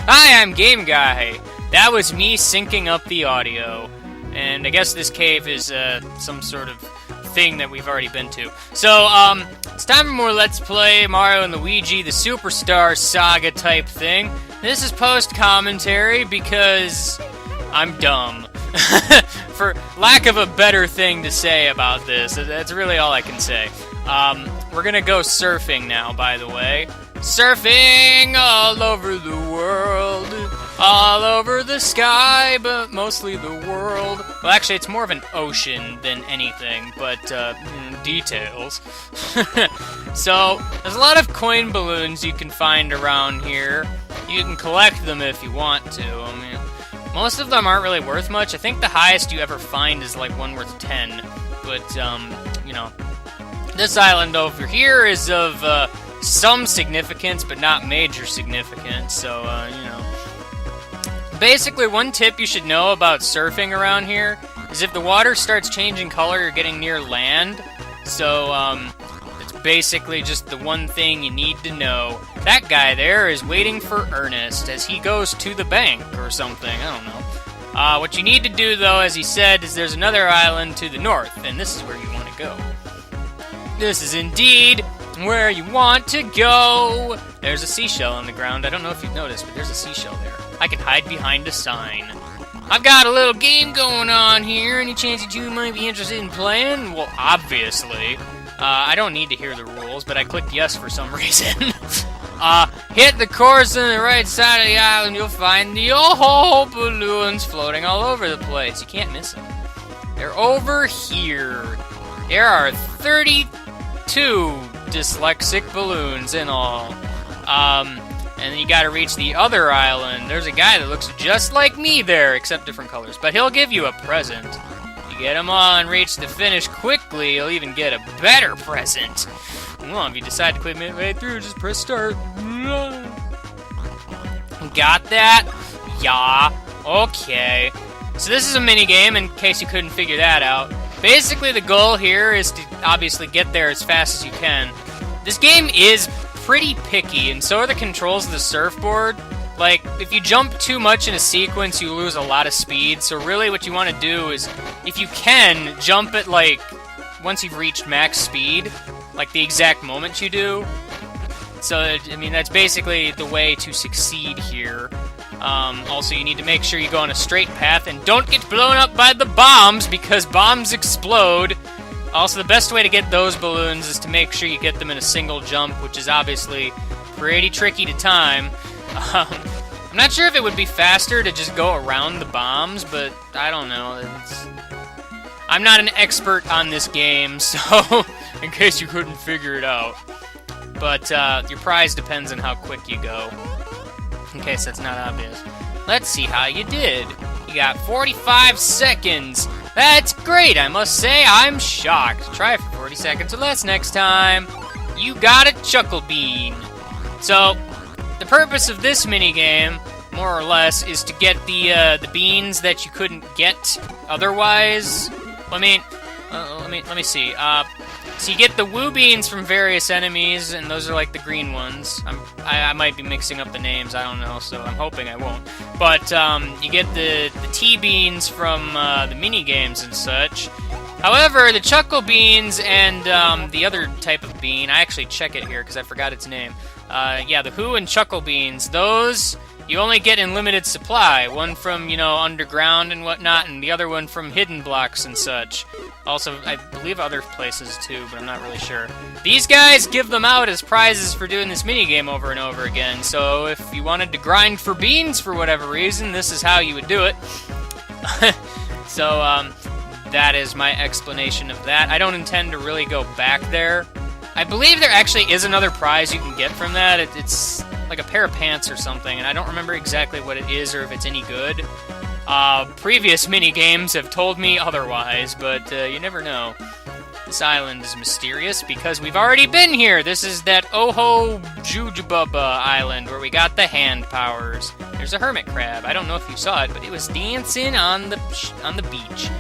Hi, I'm Game Guy. That was me syncing up the audio. And I guess this cave is some sort of thing that we've already been to. So, it's time for more Let's Play Mario and Luigi, the Superstar Saga type thing. This is post-commentary because I'm dumb. For lack of a better thing to say about this, that's really all I can say. We're gonna go surfing now, by the way. Surfing all over the world, all over the sky, but mostly the world. Well, actually, it's more of an ocean than anything, but details. So, there's a lot of coin balloons you can find around here. You can collect them if you want to. I mean, most of them aren't really worth much. I think the highest you ever find is like one worth 10. But, you know, this island over here is of some significance, but not major significance. So, you know. Basically, one tip you should know about surfing around here is if the water starts changing color, you're getting near land. So, it's basically just the one thing you need to know. That guy there is waiting for Ernest as he goes to the bank or something. I don't know. What you need to do, though, as he said, is there's another island to the north, and this is where you want to go. This is indeed where you want to go. There's a seashell on the ground. I don't know if you've noticed, but there's a seashell there. I can hide behind a sign. I've got a little game going on here. Any chance you two might be interested in playing? Well, obviously. I don't need to hear the rules, but I clicked yes for some reason. Hit the course on the right side of the island. You'll find the old balloons floating all over the place. You can't miss them. They're over here. There are 32 dyslexic balloons in all. And then you gotta reach the other island. There's a guy that looks just like me there, except different colors. But he'll give you a present. You get him all and reach the finish quickly, you'll even get a better present. Well, if you decide to quit midway through, just press start. Got that? Yeah. Okay. So this is a mini game, in case you couldn't figure that out. Basically, the goal here is to obviously get there as fast as you can. This game is pretty picky, and so are the controls of the surfboard. Like, if you jump too much in a sequence, you lose a lot of speed. So really what you want to do is, if you can, jump at, like, once you've reached max speed, like the exact moment you do. So, I mean, that's basically the way to succeed here. Also, you need to make sure you go on a straight path and don't get blown up by the bombs, because bombs explode. Also, the best way to get those balloons is to make sure you get them in a single jump, which is obviously pretty tricky to time. I'm not sure if it would be faster to just go around the bombs, but I don't know. I'm not an expert on this game, so in case you couldn't figure it out. But your prize depends on how quick you go, in case that's not obvious. Let's see how you did. You got 45 seconds. That's great, I must say. I'm shocked. Try it for 40 seconds or less next time. You got a chuckle bean. So, the purpose of this minigame, more or less, is to get the beans that you couldn't get otherwise. I mean, let me see. So you get the woo beans from various enemies, and those are like the green ones. I might be mixing up the names, I don't know, so I'm hoping I won't. But you get the tea beans from the mini games and such. However, the chuckle beans and the other type of bean, I actually check it here because I forgot its name. Yeah, the Who and Chuckle beans, those you only get in limited supply. One from, you know, underground and whatnot, and the other one from hidden blocks and such. Also, I believe other places too, but I'm not really sure. These guys give them out as prizes for doing this minigame over and over again, so if you wanted to grind for beans for whatever reason, this is how you would do it. So, that is my explanation of that. I don't intend to really go back there. I believe there actually is another prize you can get from that. It's like a pair of pants or something, and I don't remember exactly what it is or if it's any good. Previous mini-games have told me otherwise, but you never know. This island is mysterious because we've already been here. This is that Oho Jujubaba island where we got the hand powers. There's a hermit crab. I don't know if you saw it, but it was dancing on the beach.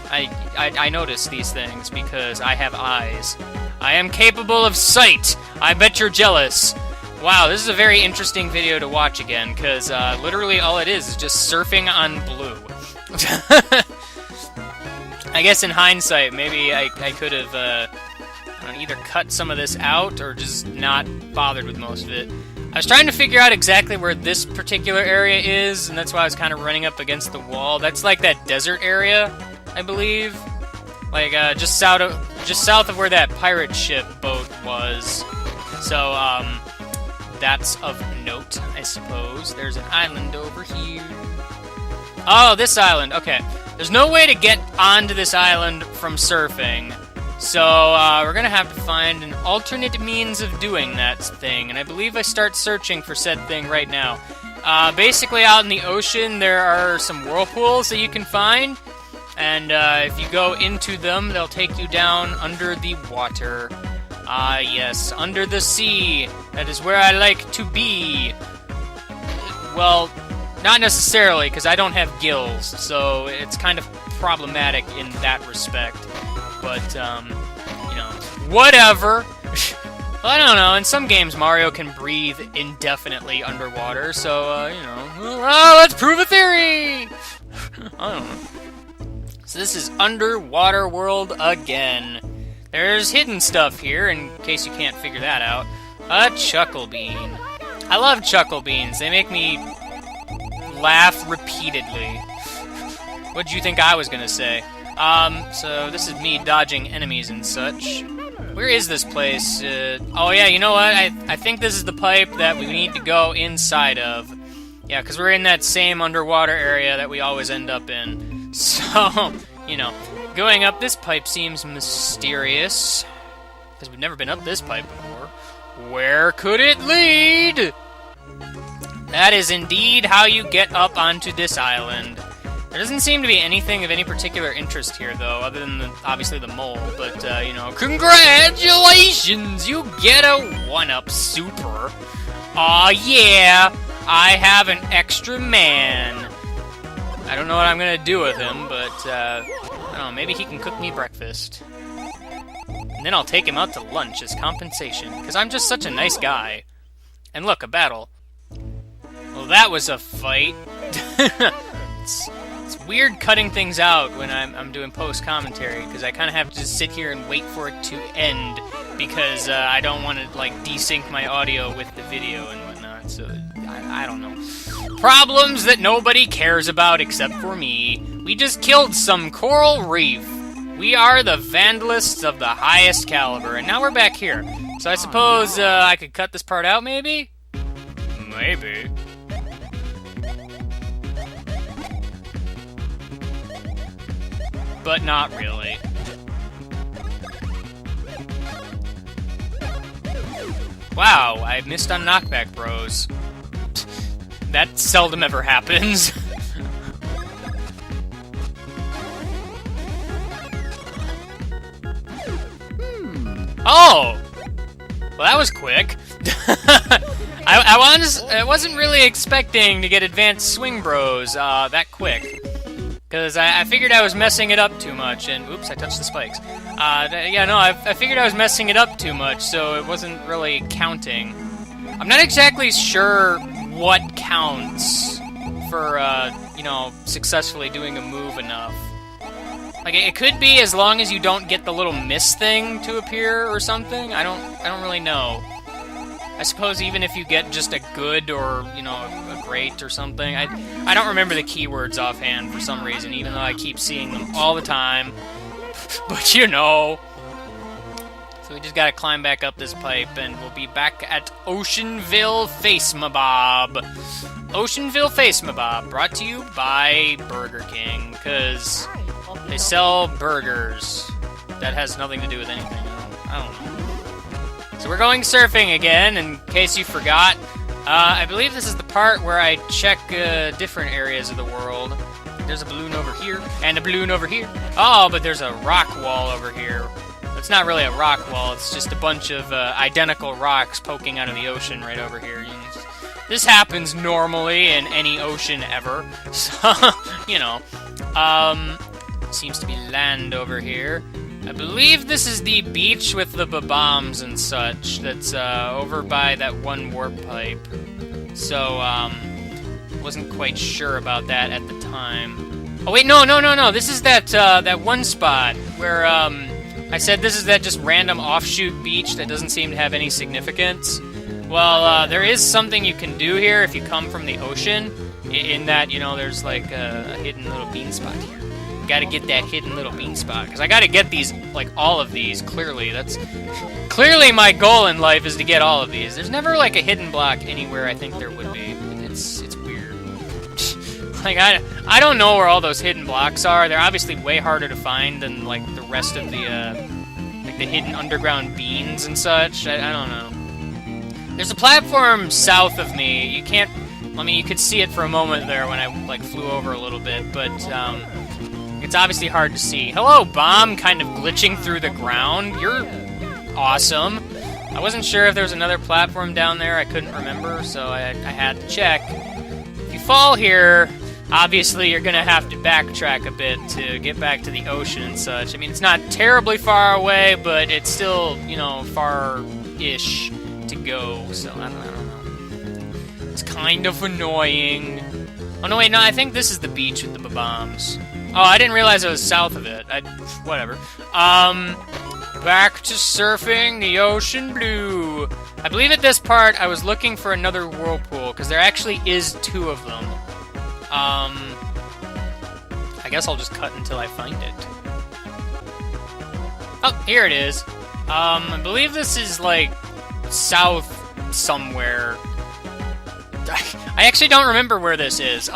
I notice these things because I have eyes. I am capable of sight! I bet you're jealous. Wow, this is a very interesting video to watch again, because literally all it is just surfing on blue. I guess in hindsight, maybe I could have either cut some of this out or just not bothered with most of it. I was trying to figure out exactly where this particular area is, and that's why I was kind of running up against the wall. That's like that desert area, I believe. Like, just south of where that pirate ship boat was. So, that's of note, I suppose. There's an island over here. Oh, this island. Okay. There's no way to get onto this island from surfing. So, we're gonna have to find an alternate means of doing that thing. And I believe I start searching for said thing right now. Basically, out in the ocean, there are some whirlpools that you can find. And, if you go into them, they'll take you down under the water. Ah, yes, under the sea. That is where I like to be. Well, not necessarily, because I don't have gills, so it's kind of problematic in that respect. But, you know, whatever. Well, I don't know, in some games Mario can breathe indefinitely underwater, so, you know, let's prove a theory! I don't know. So this is Underwater World again. There's hidden stuff here, in case you can't figure that out. A Chuckle Bean. I love Chuckle Beans. They make me laugh repeatedly. What'd you think I was gonna say? So this is me dodging enemies and such. Where is this place? Oh yeah, you know what? I think this is the pipe that we need to go inside of. Yeah, because we're in that same underwater area that we always end up in. So, you know, going up this pipe seems mysterious. Because we've never been up this pipe before. Where could it lead? That is indeed how you get up onto this island. There doesn't seem to be anything of any particular interest here, though, other than, obviously, the mole. But, you know, congratulations! You get a 1-up super. Aw, yeah! I have an extra man. I don't know what I'm gonna do with him, but, I don't know, maybe he can cook me breakfast. And then I'll take him out to lunch as compensation, because I'm just such a nice guy. And look, a battle. Well, that was a fight. It's weird cutting things out when I'm doing post-commentary, because I kind of have to just sit here and wait for it to end, because I don't want to, like, desync my audio with the video and whatnot, so I don't know. Problems that nobody cares about except for me. We just killed some coral reef. We are the vandalists of the highest caliber, and now we're back here. So I suppose I could cut this part out, maybe? Maybe. But not really. Wow, I missed on Knockback Bros. That seldom ever happens. Oh! Well, that was quick. I wasn't really expecting to get advanced swing bros that quick. Because I figured I was messing it up too much, and oops, I touched the spikes. Yeah, no, I figured I was messing it up too much, so it wasn't really counting. I'm not exactly sure what counts for, you know, successfully doing a move enough. Like, it could be as long as you don't get the little miss thing to appear or something. I don't really know. I suppose even if you get just a good or, you know, a great or something. I don't remember the keywords offhand for some reason, even though I keep seeing them all the time. But you know. So we just gotta climb back up this pipe, and we'll be back at Oceanville Face Mabob. Oceanville Face Mabob, brought to you by Burger King, because they sell burgers. That has nothing to do with anything. I don't know. So we're going surfing again, in case you forgot. I believe this is the part where I check different areas of the world. There's a balloon over here, and a balloon over here. Oh, but there's a rock wall over here. It's not really a rock wall, it's just a bunch of identical rocks poking out of the ocean right over here. You know, this happens normally in any ocean ever, so, you know. Seems to be land over here. I believe this is the beach with the bombs and such that's over by that one warp pipe. So, wasn't quite sure about that at the time. Oh wait, no. This is that one spot where I said this is that just random offshoot beach that doesn't seem to have any significance. Well, there is something you can do here if you come from the ocean. In that, you know, there's like a hidden little bean spot here. Gotta get that hidden little bean spot, because I gotta get these, like, all of these, clearly. That's clearly my goal in life, is to get all of these. There's never, like, a hidden block anywhere I think there would be. It's weird. Like, I don't know where all those hidden blocks are. They're obviously way harder to find than, like, the rest of the, like, the hidden underground beans and such. I don't know. There's a platform south of me. You can't... I mean, you could see it for a moment there when I, like, flew over a little bit, but, it's obviously hard to see. Hello, bomb, kind of glitching through the ground. You're awesome. I wasn't sure if there was another platform down there. I couldn't remember, so I had to check. If you fall here, obviously you're gonna have to backtrack a bit to get back to the ocean and such. I mean, it's not terribly far away, but it's still, you know, far-ish to go, so I don't know. It's kind of annoying. Oh, no, wait, no, I think this is the beach with the bombs. Oh, I didn't realize it was south of it. Whatever. Back to surfing the ocean blue. I believe at this part I was looking for another whirlpool, because there actually is 2 of them. I guess I'll just cut until I find it. Oh, here it is. I believe this is, like, south somewhere. I actually don't remember where this is.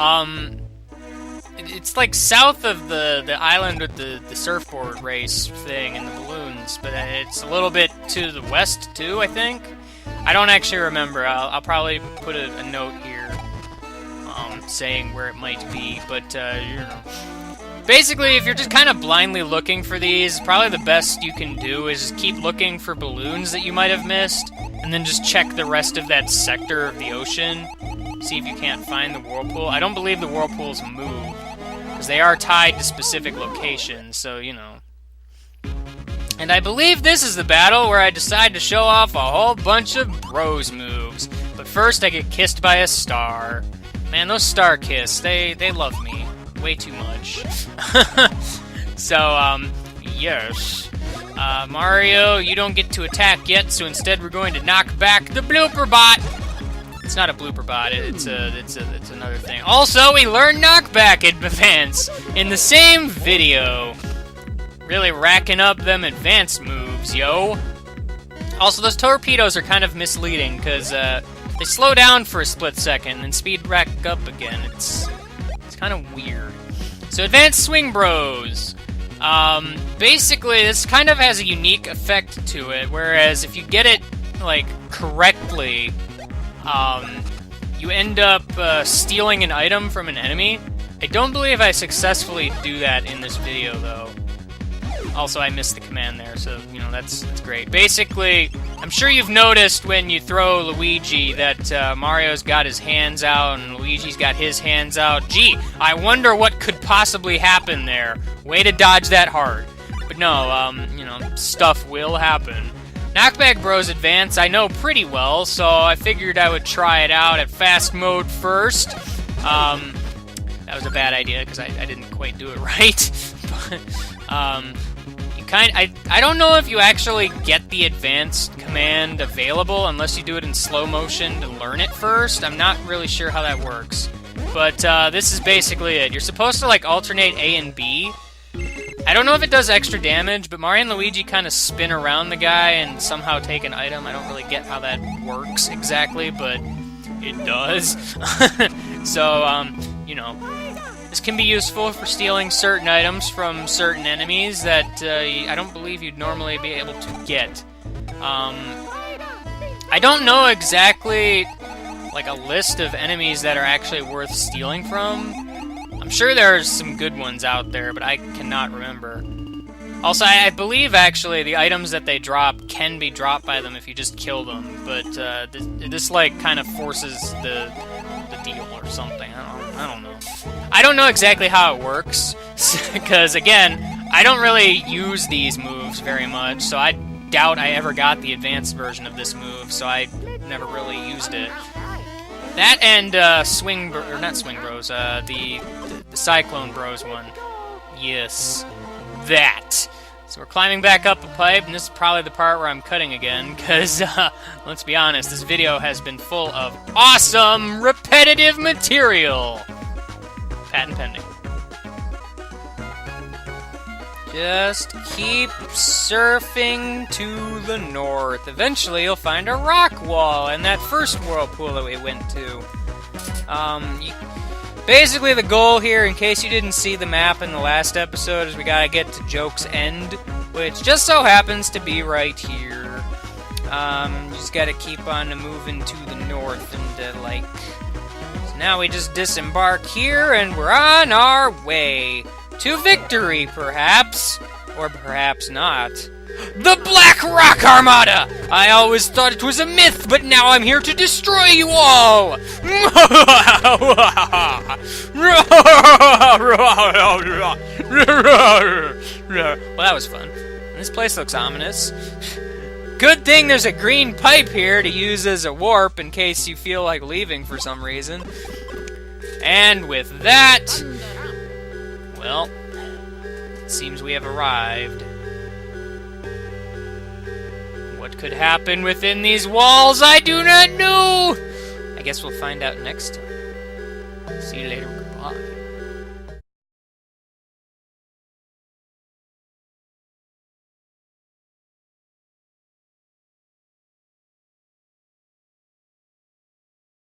It's like south of the island with the surfboard race thing and the balloons, but it's a little bit to the west too, I think. I don't actually remember. I'll probably put a note here saying where it might be, but you know. Basically, if you're just kind of blindly looking for these, probably the best you can do is just keep looking for balloons that you might have missed, and then just check the rest of that sector of the ocean. See if you can't find the whirlpool. I don't believe the whirlpools move, because they are tied to specific locations, so, you know. And I believe this is the battle where I decide to show off a whole bunch of bros moves. But first I get kissed by a star. Man, those star kiss, they love me. Way too much. So, yes. Mario, you don't get to attack yet, so instead we're going to knock back the blooper bot. It's not a blooper bot, it's another thing. Also, we learned knockback advance in the same video. Really racking up them advanced moves, yo. Also, those torpedoes are kind of misleading, because they slow down for a split second and speed rack up again. It's kind of weird. So, advanced swing bros. Basically, this kind of has a unique effect to it, whereas if you get it, like, correctly, you end up stealing an item from an enemy. I don't believe I successfully do that in this video, though. Also, I missed the command there, so, you know, that's great. Basically, I'm sure you've noticed when you throw Luigi that Mario's got his hands out and Luigi's got his hands out. Gee, I wonder what could possibly happen there. Way to dodge that hard. But no, you know, stuff will happen. Knockback Bros Advance I know pretty well, so I figured I would try it out at fast mode first. That was a bad idea, because I didn't quite do it right. But, I don't know if you actually get the advanced command available unless you do it in slow motion to learn it first. I'm not really sure how that works. But this is basically it. You're supposed to, like, alternate A and B. I don't know if it does extra damage, but Mario and Luigi kind of spin around the guy and somehow take an item. I don't really get how that works exactly, but it does. So, you know, this can be useful for stealing certain items from certain enemies that I don't believe you'd normally be able to get. I don't know exactly, like, a list of enemies that are actually worth stealing from. I'm sure there's some good ones out there, but I cannot remember. Also, I believe, actually, the items that they drop can be dropped by them if you just kill them, but this like, kind of forces the deal or something. I don't know. I don't know exactly how it works, because, again, I don't really use these moves very much, so I doubt I ever got the advanced version of this move, so I never really used it. That and not Swing Bros, the Cyclone Bros one. Yes, that. So we're climbing back up a pipe, and this is probably the part where I'm cutting again, because, let's be honest, this video has been full of awesome, repetitive material. Patent pending. Just keep surfing to the north. Eventually you'll find a rock wall and that first whirlpool that we went to. Basically the goal here, in case you didn't see the map in the last episode, is we gotta get to Joke's End, which just so happens to be right here. You just gotta keep on moving to the north and, like... So now we just disembark here and we're on our way. To victory, perhaps. Or perhaps not. The Black Rock Armada! I always thought it was a myth, but now I'm here to destroy you all! Well, that was fun. This place looks ominous. Good thing there's a green pipe here to use as a warp in case you feel like leaving for some reason. And with that... well, it seems we have arrived. What could happen within these walls, I do not know! I guess we'll find out next time. See you later, goodbye.